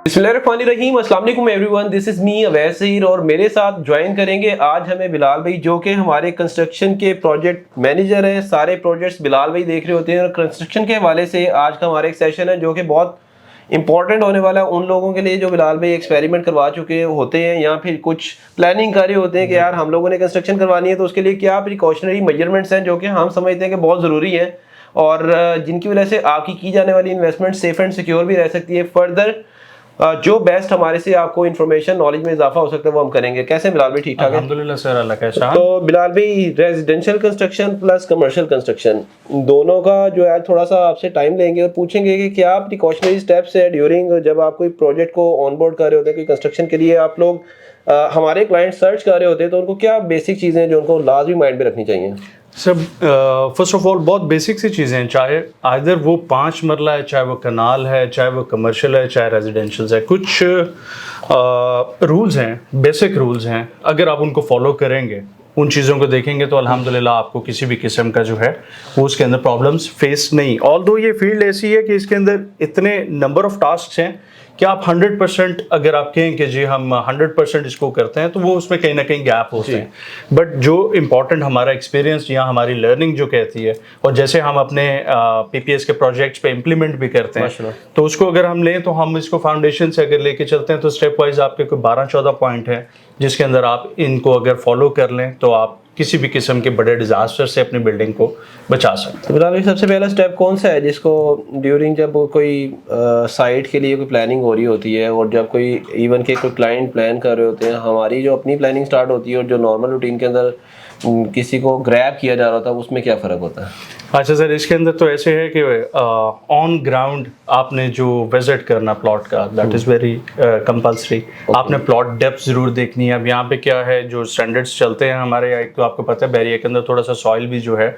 बिस्मिल्लाहिर्रहमानिर्रहीम, अस्सलाम वालेकुम एवरीवन, दिस इज़ मी अवैसीर और मेरे साथ ज्वाइन करेंगे आज हमें बिलाल भाई, जो कि हमारे कंस्ट्रक्शन के प्रोजेक्ट मैनेजर हैं। सारे प्रोजेक्ट्स बिलाल भाई देख रहे होते हैं और कंस्ट्रक्शन के हवाले से आज का हमारा एक सेशन है जो कि बहुत इंपॉर्टेंट होने वाला है उन लोगों के लिए जो बिलाल भाई एक्सपेरिमेंट करवा चुके होते हैं या फिर कुछ प्लानिंग कर रहे होते हैं कि यार हम लोगों ने कंस्ट्रक्शन करवानी है, तो उसके लिए क्या प्रिकॉशनरी मेजरमेंट्स हैं जो कि हम समझते हैं कि बहुत ज़रूरी है और जिनकी वजह से आपकी की जाने वाली इन्वेस्टमेंट सेफ एंड सिक्योर भी रह सकती है। फर्दर जो बेस्ट हमारे से आपको इन्फॉर्मेशन नॉलेज में इजाफा हो सकता है वो हम करेंगे। कैसे बिलाल भाई, ठीक ठाक है? अल्हम्दुलिल्लाह सर, अल्लाह का एहसान। तो बिलाल भाई, residential construction plus commercial construction दोनों का जो है थोड़ा सा आपसे टाइम लेंगे और पूछेंगे कि क्या प्रिकॉशनरी स्टेप्स है ड्यूरिंग जब आप कोई प्रोजेक्ट को ऑनबोर्ड कर रहे होते हैं, कोई कंस्ट्रक्शन के लिए आप लोग हमारे क्लाइंट सर्च कर रहे होते हैं, तो उनको क्या बेसिक चीज़ें हैं जो उनको लाजमी माइंड में रखनी चाहिए? सब फर्स्ट ऑफ ऑल बहुत बेसिक सी चीज़ें हैं, चाहे आइदर वो 5 मरला है, चाहे वो कनाल है, चाहे वो कमर्शियल है, चाहे रेजिडेंशियल है। कुछ रूल्स हैं, बेसिक रूल्स हैं, अगर आप उनको फॉलो करेंगे, उन चीज़ों को देखेंगे तो अल्हम्दुलिल्लाह आपको किसी भी किस्म का जो है वो उसके अंदर प्रॉब्लम्स फेस नहीं। ऑल्दो ये फील्ड ऐसी है कि इसके अंदर इतने नंबर ऑफ टास्क हैं कि आप 100% अगर आप कहें कि जी हम 100% इसको करते हैं तो वो उसमें कहीं ना कहीं गैप होते हैं। बट जो इम्पॉर्टेंट हमारा एक्सपीरियंस या हमारी लर्निंग जो कहती है, और जैसे हम अपने पीपीएस के प्रोजेक्ट्स पे इम्प्लीमेंट भी करते हैं, तो उसको अगर हम लें तो हम इसको फाउंडेशन से अगर लेके चलते हैं तो स्टेप वाइज आपके कोई 12-14 पॉइंट है जिसके अंदर आप इनको अगर फॉलो कर लें तो आप किसी भी किस्म के बड़े डिजास्टर से अपनी बिल्डिंग को बचा सकते हैं। तो बिलाल भाई, सबसे पहला स्टेप कौन सा है जिसको ड्यूरिंग जब कोई साइट के लिए कोई प्लानिंग हो रही होती है और जब कोई इवन के कोई क्लाइंट प्लान कर रहे होते हैं, हमारी जो अपनी प्लानिंग स्टार्ट होती है और जो नॉर्मल रूटीन के अंदर किसी को ग्रैब किया जा रहा था, उसमें क्या फ़र्क होता है? अच्छा सर, इसके अंदर तो ऐसे है कि ऑन ग्राउंड आपने जो विजिट करना प्लॉट का, दैट इज़ वेरी कंपल्सरी। आपने प्लॉट डेप्थ ज़रूर देखनी है। अब यहाँ पे क्या है, जो स्टैंडर्ड्स चलते हैं हमारे, एक तो आपको पता है बैरियर के अंदर थोड़ा सा सॉइल भी जो है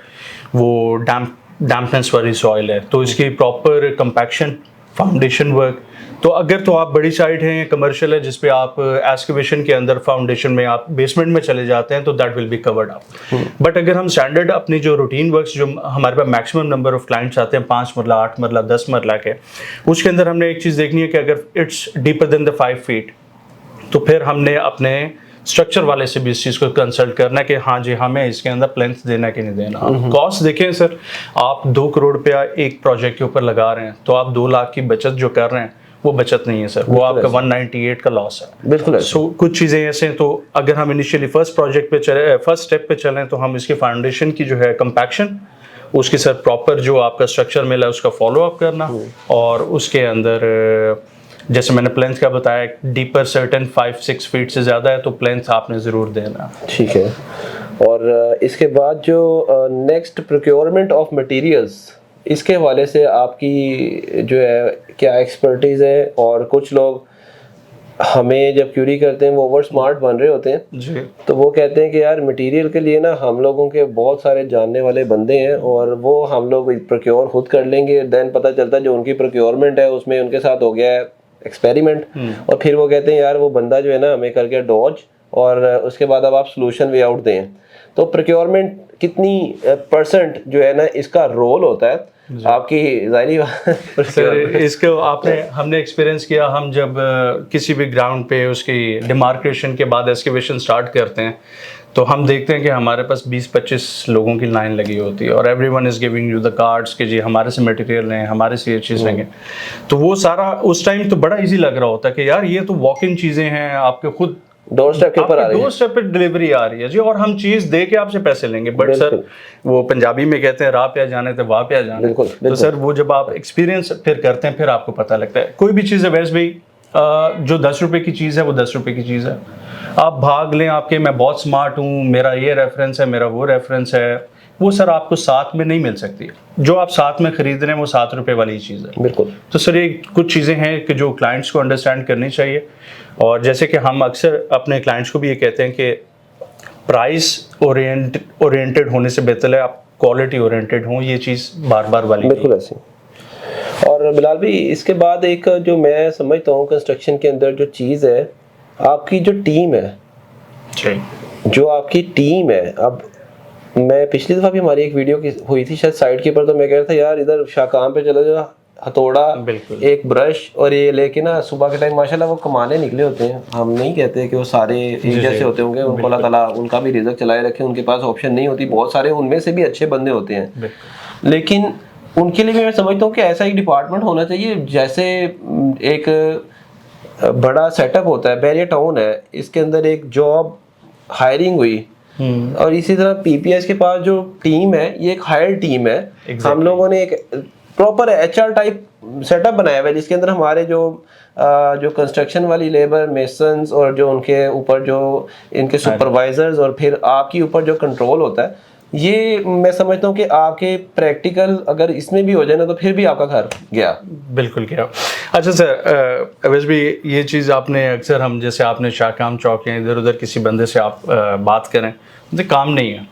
वो डैम्पनेस वाली सॉइल है, तो इसकी प्रॉपर कंपैक्शन, फाउंडेशन वर्क। तो अगर तो आप बड़ी साइट है, कमर्शियल है, जिस पे आप एक्सकेवेशन के अंदर फाउंडेशन में आप बेसमेंट में चले जाते हैं तो that will be covered up. But अगर हम स्टैंडर्ड अपनी जो रूटीन वर्क्स, जो हमारे पास मैक्सिमम नंबर ऑफ क्लाइंट्स आते हैं 5 मरला, 8 मरला, 10 मरला के, उसके अंदर हमने एक चीज़ देखनी है कि अगर it's deeper than the 5 feet तो फिर हमने अपने स्ट्रक्चर वाले से भी इस चीज़ को कंसल्ट करना है कि हाँ जी हमें इसके अंदर प्लेंथ देना कि नहीं देना। कॉस्ट देखें सर, आप 2 करोड़ रुपया एक प्रोजेक्ट के ऊपर लगा रहे हैं तो आप 2 लाख की बचत जो कर रहे हैं वो बचत नहीं है सर, वो आपका 198 का लॉस है। बिल्कुल। सो कुछ चीज़ें ऐसे हैं, तो अगर हम इनिशियली फर्स्ट स्टेप पे चलें तो हम इसकी फाउंडेशन की जो है कंपैक्शन, उसके साथ प्रॉपर जो आपका स्ट्रक्चर मिला है उसका फॉलो अप करना, और उसके अंदर जैसे मैंने प्लेंथ का बताया, डीपर सर्टेन 5-6 फीट से ज़्यादा है तो प्लेंथ आपने ज़रूर देना। ठीक है। और इसके बाद जो नेक्स्ट प्रोक्योरमेंट ऑफ मटेरियल्स, इसके हवाले से आपकी जो है क्या एक्सपर्टीज़ है? और कुछ लोग हमें जब क्यूरी करते हैं वो ओवर स्मार्ट बन रहे होते हैं जी, तो वो कहते हैं कि यार मटेरियल के लिए ना हम लोगों के बहुत सारे जानने वाले बंदे हैं और वो हम लोग प्रोक्योर खुद कर लेंगे। देन पता चलता है जो उनकी प्रोक्योरमेंट है उसमें उनके साथ हो गया है एक्सपेरिमेंट, और फिर वो कहते हैं यार वो बंदा जो है ना हमें कर गया डॉज, और उसके बाद अब आप सोल्यूशन वे आउट दें। तो प्रोक्योरमेंट कितनी परसेंट जो है ना इसका रोल होता है आपकी ज़ाहिरी सर? इसको हमने एक्सपीरियंस किया, हम जब किसी भी ग्राउंड पे उसकी डिमार्केशन के बाद एक्सकेवेशन स्टार्ट करते हैं तो हम देखते हैं कि हमारे पास 20-25 लोगों की लाइन लगी होती है और everyone is giving you the cards कि जी हमारे से मटेरियल लें, हमारे से ये चीज़ लेंगे। तो वो सारा उस टाइम तो बड़ा इजी लग रहा होता है कि यार ये तो वॉक इन चीज़ें हैं, आपके खुद डोर स्टेप के ऊपर आ रही है, डोर स्टेप पे डिलीवरी आ रही है जी, और हम चीज़ दे के आपसे पैसे लेंगे। बट सर वो पंजाबी में कहते हैं राह पे आ जाने तो वाह पे आ जाने। तो सर वो जब आप एक्सपीरियंस फिर करते हैं फिर आपको पता लगता है। कोई भी चीज़ है वैसे भाई, जो 10 रुपए की चीज़ है वो 10 रुपए की चीज़ है। आप भाग लें आपके मैं बहुत स्मार्ट हूँ, मेरा ये रेफरेंस है, मेरा वो रेफरेंस है, वो सर आपको साथ में नहीं मिल सकती। जो आप साथ में खरीद रहे हैं वो 7 रुपए वाली चीज़ है। बिल्कुल। तो सर ये कुछ चीज़ें हैं कि जो क्लाइंट्स को अंडरस्टैंड करनी चाहिए, और जैसे कि हम अक्सर अपने क्लाइंट्स को भी ये कहते हैं कि प्राइस ओरिएंटेड होने से बेहतर है आप क्वालिटी ओरिएंटेड हों, ये चीज़ बार बार वाली। बिल्कुल ऐसे। और बिलाल भाई, इसके बाद एक जो मैं समझता हूँ कंस्ट्रक्शन के अंदर जो चीज़ है, आपकी जो टीम है जी, जो आपकी टीम है। अब मैं पिछली दफ़ा भी हमारी एक वीडियो की हुई थी शायद साइट के ऊपर, तो मैं कह रहा था यार इधर शाकाम पे चले जाओ, हथौड़ा, बिल्कुल। एक ब्रश और ये लेके ना सुबह के टाइम माशाल्लाह वो कमाने निकले होते हैं। हम नहीं कहते कि वो सारे एक जैसे होते होंगे, उनको अल्लाह ताला उनका भी रिज़्क चलाए रखे, उनके पास ऑप्शन नहीं होती, बहुत सारे उनमें से भी अच्छे बंदे होते हैं, लेकिन उनके लिए भी मैं समझता हूँ कि ऐसा एक डिपार्टमेंट होना चाहिए। जैसे एक बड़ा सेटअप होता है, बैरियर टाउन है, इसके अंदर एक जॉब हायरिंग हुई, और इसी तरह पीपीएस के पास जो टीम है ये एक हायर टीम है। हम लोगों ने एक प्रॉपर एचआर टाइप सेटअप बनाया हुआ है, जिसके अंदर हमारे जो कंस्ट्रक्शन वाली लेबर, मेसन्स, और जो उनके ऊपर जो इनके सुपरवाइजर्स, और फिर आपके ऊपर जो कंट्रोल होता है, ये मैं समझता हूँ कि आपके प्रैक्टिकल अगर इसमें भी हो जाए ना तो फिर भी आपका घर गया। बिल्कुल गया। अच्छा सर, अवैस भी ये चीज़ आपने अक्सर, हम जैसे आपने शाहकाम चौक या इधर उधर किसी बंदे से आप बात करें तो काम नहीं है,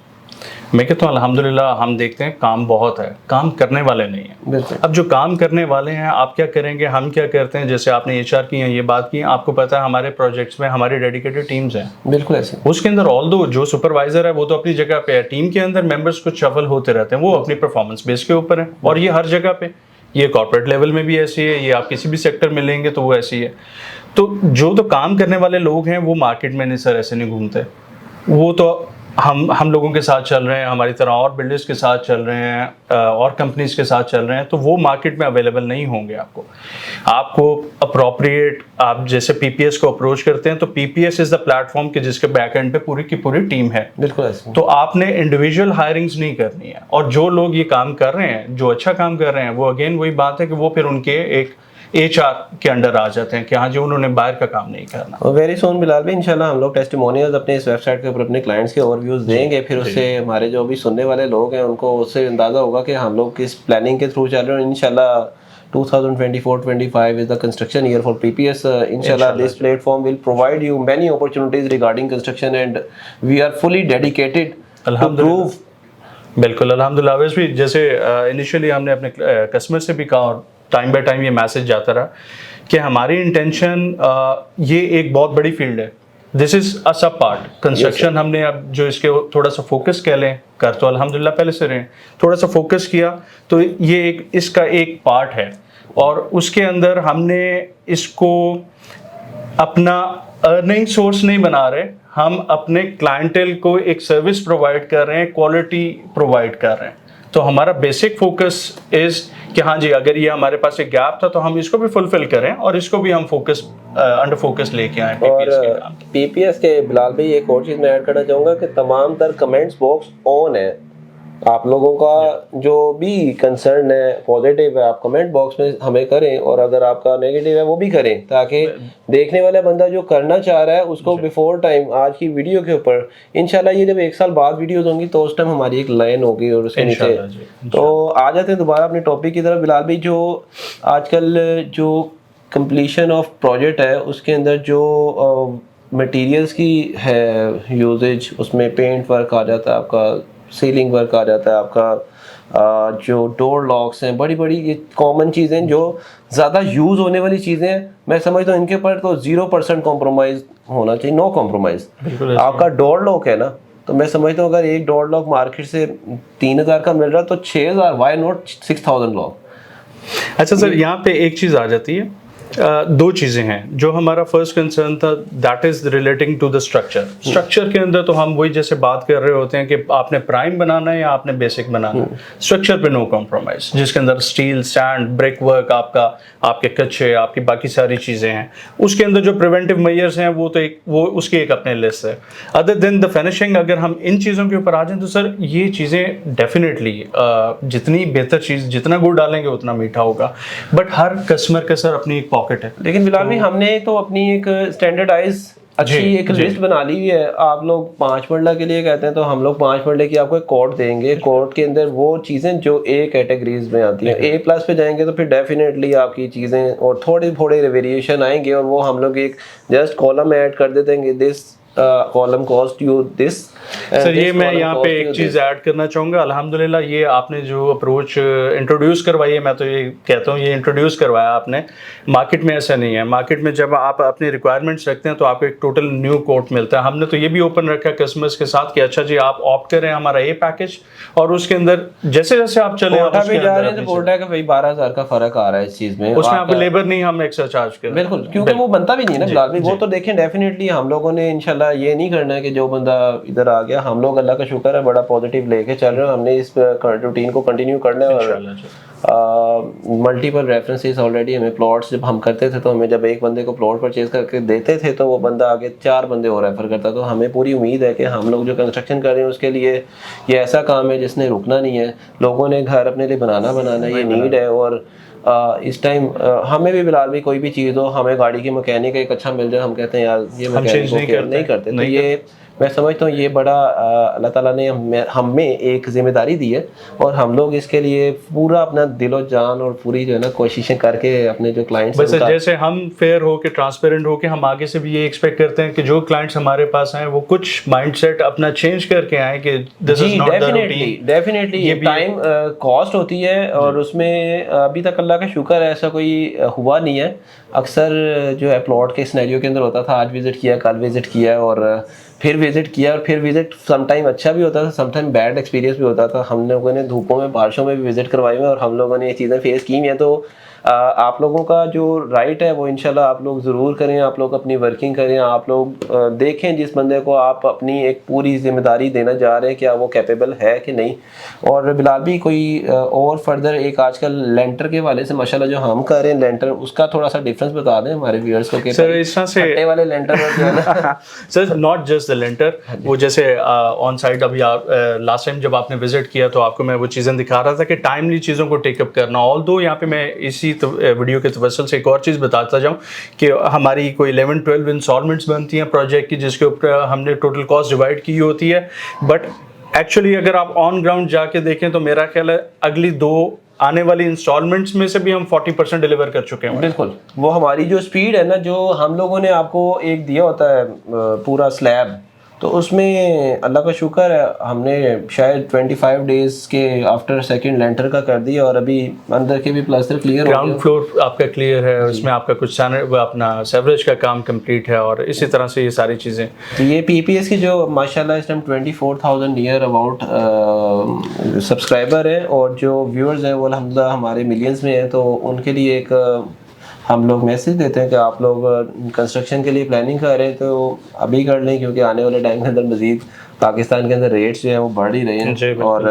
मैं कहता हूँ अल्हम्दुलिल्लाह हम देखते हैं काम बहुत है, काम करने वाले नहीं हैं। अब जो काम करने वाले हैं आप क्या करेंगे, हम क्या करते हैं, जैसे आपने एचआर की ये बात की, आपको पता है हमारे प्रोजेक्ट्स में हमारी डेडिकेटेड टीम्स हैं, बिल्कुल ऐसे, उसके अंदर ऑल्दो जो सुपरवाइजर है वो तो अपनी जगह पे है, टीम के अंदर मेंबर्स कुछ शफल होते रहते हैं, वो अपनी परफॉर्मेंस बेस के ऊपर है, और ये हर जगह पे, ये कॉर्पोरेट लेवल में भी ऐसी है, ये आप किसी भी सेक्टर में लेंगे तो वो ऐसी है। तो जो तो काम करने वाले लोग हैं वो मार्केट में नहीं सर ऐसे नहीं घूमते, वो तो हम लोगों के साथ चल रहे हैं, हमारी तरह और बिल्डर्स के साथ चल रहे हैं, और कंपनीज के साथ चल रहे हैं, तो वो मार्केट में अवेलेबल नहीं होंगे। आपको अप्रोप्रिएट, आप जैसे पीपीएस को अप्रोच करते हैं तो पीपीएस इज द प्लेटफॉर्म के जिसके बैक एंड पे पूरी की पूरी टीम है। बिल्कुल ऐसे। तो आपने इंडिविजुअल हायरिंग्स नहीं करनी है, और जो लोग ये काम कर रहे हैं, जो अच्छा काम कर रहे हैं, वो अगेन वही बात है कि वो फिर उनके एक एचआर के अंडर आ जाते हैं कि हाँ जी उन्होंने बाहर का काम नहीं करना। और वेरी सोन बिलाल भाई इंशाल्लाह हम लोग टेस्टिमोनियल्स अपने इस वेबसाइट के ऊपर अपने क्लाइंट्स के ओवरव्यूज देंगे, फिर उससे हमारे जो भी सुनने वाले लोग हैं उनको उससे अंदाजा होगा कि हम लोग किस प्लानिंग के थ्रू चल रहे हैं। इंशाल्लाह 2024-25 is the construction year for PPS. Inshallah, this platform will provide you many opportunities regarding construction, and we are fully dedicated to prove. बिल्कुल अल्हम्दुलिल्लाह। वैसे भी जैसे इनिशियली हमने अपने कस्टमर से भी कहा, और टाइम बाय टाइम ये मैसेज जाता रहा कि हमारी इंटेंशन, ये एक बहुत बड़ी फील्ड है, दिस इज अ सब पार्ट कंस्ट्रक्शन। हमने अब जो इसके थोड़ा सा फोकस कह लें, कर तो अल्हम्दुलिल्लाह पहले से रहे, थोड़ा सा फोकस किया तो ये एक इसका एक पार्ट है, और उसके अंदर हमने इसको अपना अर्निंग सोर्स नहीं बना रहे, हम अपने क्लाइंटेल को एक सर्विस प्रोवाइड कर रहे हैं, क्वालिटी प्रोवाइड कर रहे हैं। तो हमारा बेसिक फोकस इज कि हाँ जी अगर ये हमारे पास एक गैप था तो हम इसको भी फुलफिल करें, और इसको भी हम फोकस अंडर फोकस लेके आए पीपीएस के नाम। पीपीएस के बिलाल भाई एक और चीज़ मैं ऐड करना चाहूँगा कि तमाम तर कमेंट्स बॉक्स ऑन है, आप लोगों का जो भी कंसर्न है, पॉजिटिव है, आप कमेंट बॉक्स में हमें करें, और अगर आपका नेगेटिव है वो भी करें, ताकि देखने वाला बंदा जो करना चाह रहा है उसको बिफोर टाइम आज की वीडियो के ऊपर, इंशाल्लाह ये जब 1 साल बाद वीडियोस होंगी तो उस टाइम हमारी एक लाइन होगी और उसके नीचे। तो आ जाते हैं दोबारा अपने टॉपिक की तरफ बिलाल भाई। जो आजकल जो कंप्लीशन ऑफ प्रोजेक्ट है उसके अंदर जो मटेरियल्स की है यूजेज, उसमें पेंट वर्क आ जाता है, आपका सीलिंग वर्क आ जाता है, आपका जो डोर लॉक्स हैं, बड़ी बड़ी ये कॉमन चीज़ें जो ज़्यादा यूज़ होने वाली चीज़ें हैं, मैं समझता हूँ इनके पर तो 0% कॉम्प्रोमाइज़ होना चाहिए, नो कॉम्प्रोमाइज़। आपका डोर लॉक है ना, तो मैं समझता हूँ अगर एक डोर लॉक मार्केट से 3000 का मिल रहा है तो 6000 वाई नॉट 6000 लॉक। अच्छा सर, यहाँ पे एक चीज़ आ जाती है, दो चीज़ें हैं। जो हमारा फर्स्ट कंसर्न था that is relating to the structure के अंदर तो हम वही जैसे बात कर रहे होते हैं कि आपने प्राइम बनाना है या आपने बेसिक बनाना है, स्ट्रक्चर पे नो कॉम्प्रोमाइज, जिसके अंदर स्टील, सैंड, ब्रिक वर्क, आपके कच्चे, आपकी बाकी सारी चीज़ें हैं। उसके अंदर जो प्रिवेंटिव मेजर्स हैं वो उसकी एक अपने लिस्ट है। अदर देन द फिनिशिंग, अगर हम इन चीज़ों के ऊपर आ जाएं तो सर ये चीज़ें डेफिनेटली जितनी बेहतर चीज़, जितना गुड़ डालेंगे उतना मीठा होगा, बट हर कस्टमर का सर अपनी एक पॉकेट है। लेकिन फिलहाल भी हमने तो अपनी एक स्टैंडर्डाइज अच्छी एक लिस्ट बना ली हुई है। आप लोग 5 मरला के लिए कहते हैं तो हम लोग 5 मरले की आपको एक कोड देंगे, कोड के अंदर वो चीज़ें जो ए कैटेगरीज में आती हैं, ए प्लस पे जाएंगे तो फिर डेफिनेटली आपकी चीज़ें और थोड़े वेरिएशन आएंगे, और वो हम लोग एक जस्ट कॉलम ऐड कर देते हैं, this column cost you this, sir یہ میں یہاں پہ ایک چیز ایڈ کرنا چاہوں گا. الحمدللہ یہ آپ نے جو اپروچ انٹروڈیوس کروائی ہے, میں تو یہ کہتا ہوں یہ انٹروڈیوس کروایا آپ نے. مارکیٹ میں ایسا نہیں ہے. مارکیٹ میں جب آپ اپنی ریکوائرمنٹس رکھتے ہیں تو آپ کو ایک ٹوٹل نیو کوٹ ملتا ہے. ہم نے تو یہ بھی اوپن رکھا ہے کسٹمرس کے ساتھ کہ اچھا جی آپ آپٹ کریں ہمارا یہ پیکج, اور اس کے اندر جیسے جیسے آپ چلیں پورٹا پہ جا رہے ہیں تو پورٹا کا بھائی 12,000 کا فرق آ رہا ہے اس چیز میں. اس میں آپ لیبر نہیں ہم ایکسٹرا چارج کریں. بالکل, کیونکہ وہ بنتا بھی نہیں ہے نا بلال بھائی. وہ تو دیکھیں ڈیفینیٹلی ہم لوگوں نے انشاءاللہ یہ نہیں کرنا ہے کہ جو بندہ ادھر آ گیا, ہم لوگ اللہ کا شکر ہے بڑا پازیٹیو لے کے چل رہے ہیں. ہم نے اس روٹین کو کنٹینیو کرنا ہے, اور ملٹیپل ریفرنسز آلریڈی ہمیں پلاٹس جب ہم کرتے تھے تو ہمیں جب ایک بندے کو پلاٹ پرچیز کر کے دیتے تھے تو وہ بندہ آگے 4 بندے اور ریفر کرتا. تو ہمیں پوری امید ہے کہ ہم لوگ جو کنسٹرکشن کر رہے ہیں اس کے لیے یہ ایسا کام ہے جس نے رکنا نہیں ہے. لوگوں نے گھر اپنے لیے بنانا یہ نیڈ ہے. اور اس ٹائم ہمیں بھی بلال بھی کوئی بھی چیز ہو, ہمیں گاڑی کی مکینک ایک اچھا مل جائے, ہم کہتے ہیں یار یہ مکینک نہیں کرتے. تو یہ میں سمجھتا ہوں یہ بڑا اللہ تعالیٰ نے ہمیں ایک ذمہ داری دی ہے, اور ہم لوگ اس کے لیے پورا اپنا دل و جان اور پوری جو ہے نا کوششیں کر کے اپنے جو کلائنٹس بس جیسے ہم فیئر ہو کے ٹرانسپیرنٹ ہو کے ہم آگے سے بھی یہ ایکسپیکٹ کرتے ہیں کہ جو کلائنٹس ہمارے پاس آئیں وہ کچھ مائنڈ سیٹ اپنا چینج کر کے آئیں کہ جی ڈیفینیٹلی ٹائم کاسٹ ہوتی ہے, اور اس میں ابھی تک اللہ کا شکر ہے ایسا کوئی ہوا نہیں ہے. اکثر جو ہے پلاٹ کے سینیریو کے اندر ہوتا تھا, آج وزٹ کیا کل وزٹ کیا اور پھر وزٹ کیا, اور پھر وزٹ سم ٹائم اچھا بھی ہوتا تھا, سم ٹائم بیڈ ایکسپیرینس بھی ہوتا تھا. ہم لوگوں نے دھوپوں میں بارشوں میں بھی وزٹ کروائے ہوئے, اور ہم لوگوں نے یہ چیزیں فیس کی ہیں. تو آپ لوگوں کا جو رائٹ ہے وہ انشاءاللہ آپ لوگ ضرور کریں. آپ لوگ اپنی ورکنگ کریں, آپ لوگ دیکھیں جس بندے کو آپ اپنی ایک پوری ذمہ داری دینا جا رہے ہیں کیا وہ کیپیبل ہے کہ نہیں. اور بلال بھی کوئی اور فردر ایک آج کل لینٹر کے والے سے ماشاءاللہ جو ہم کر رہے ہیں لینٹر, اس کا تھوڑا سا ڈفرینس بتا دیں ہمارے ویورز کو کہ سر اس طرح سے پھٹے والے لینٹر جو ہے نا سر ناٹ جسٹ دا لینٹر, وہ جیسے آن سائٹ ابھی لاسٹ ٹائم جب آپ نے وزٹ کیا تو آپ کو میں وہ چیزیں دکھا رہا تھا کہ ٹائملی چیزوں کو ٹیک اپ کرنا. آل دو یہاں پہ میں اسی ویڈیو کے توسل سے ایک اور چیز بتاتا جاؤں کہ ہماری کوئی 11-12 انسٹالمنٹس بنتی ہیں پروجیکٹ کی, جس کے اوپر ہم نے ٹوٹل کاسٹ ڈیوائڈ کی ہوتی ہے. بٹ ایکچولی اگر آپ آن گراؤنڈ جا کے دیکھیں تو میرا خیال ہے اگلی 2 آنے والی انسٹالمنٹس میں سے بھی ہم 40% ڈیلیور کر چکے ہیں. بالکل, وہ ہماری جو اسپیڈ ہے نا, جو ہم لوگوں نے آپ کو ایک دیا ہوتا ہے پورا سلیب, تو اس میں اللہ کا شکر ہے ہم نے شاید 25 ڈیز کے آفٹر سیکنڈ لینٹر کا کر دیا, اور ابھی اندر کے بھی پلاسٹر کلیئر ہو گیا. گراؤنڈ فلور آپ کا کلیئر ہے, اس میں آپ کا کچھ اپنا سیوریج کا کام کمپلیٹ ہے, اور اسی طرح سے یہ ساری چیزیں. تو یہ پی پی ایس کی جو ماشاءاللہ اس ٹائم 24,000 نیئر اباؤٹ سبسکرائبر ہیں, اور جو ویورز ہیں وہ الحمدللہ ہمارے ملینز میں ہیں. تو ان کے لیے ایک ہم لوگ میسج دیتے ہیں کہ آپ لوگ کنسٹرکشن کے لیے پلاننگ کر رہے ہیں تو ابھی کر لیں, کیونکہ آنے والے ٹائم کے اندر مزید پاکستان کے اندر ریٹس جو ہیں وہ بڑھ ہی رہے ہیں. اور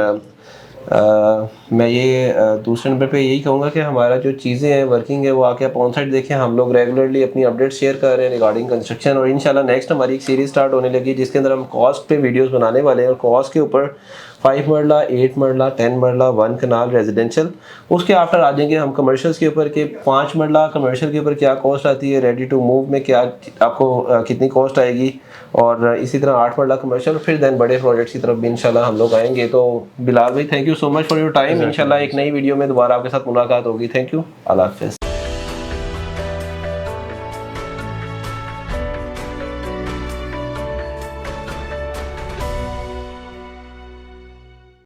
میں یہ دوسرے نمبر پہ یہی کہوں گا کہ ہمارا جو چیزیں ہیں ورکنگ ہے وہ آ کے آپ آن سائٹ دیکھیں. ہم لوگ ریگولرلی اپنی اپڈیٹ شیئر کر رہے ہیں ریگارڈنگ کنسٹرکشن, اور انشاءاللہ نیکسٹ ہماری ایک سیریز سٹارٹ ہونے لگی جس کے اندر ہم کاسٹ پہ ویڈیوز بنانے والے ہیں, اور کاسٹ کے اوپر 5 مرلہ 8 مرلہ 10 مرلہ 1 کنال ریزیڈینشیل. اس کے آفٹر آ جائیں گے ہم کمرشلس کے اوپر کہ 5 مرلہ کمرشل کے اوپر کیا کاسٹ آتی ہے, ریڈی ٹو موو میں کیا آپ کو کتنی کاسٹ آئے گی, اور اسی طرح 8 مرلہ کمرشل, پھر دین بڑے پروجیکٹس کی طرف بھی انشاءاللہ ہم لوگ آئیں گے. تو بلال بھائی thank you so much for your time. انشاءاللہ ایک نئی ویڈیو میں دوبارہ آپ کے ساتھ ملاقات ہوگی. تھینک یو, اللہ حافظ.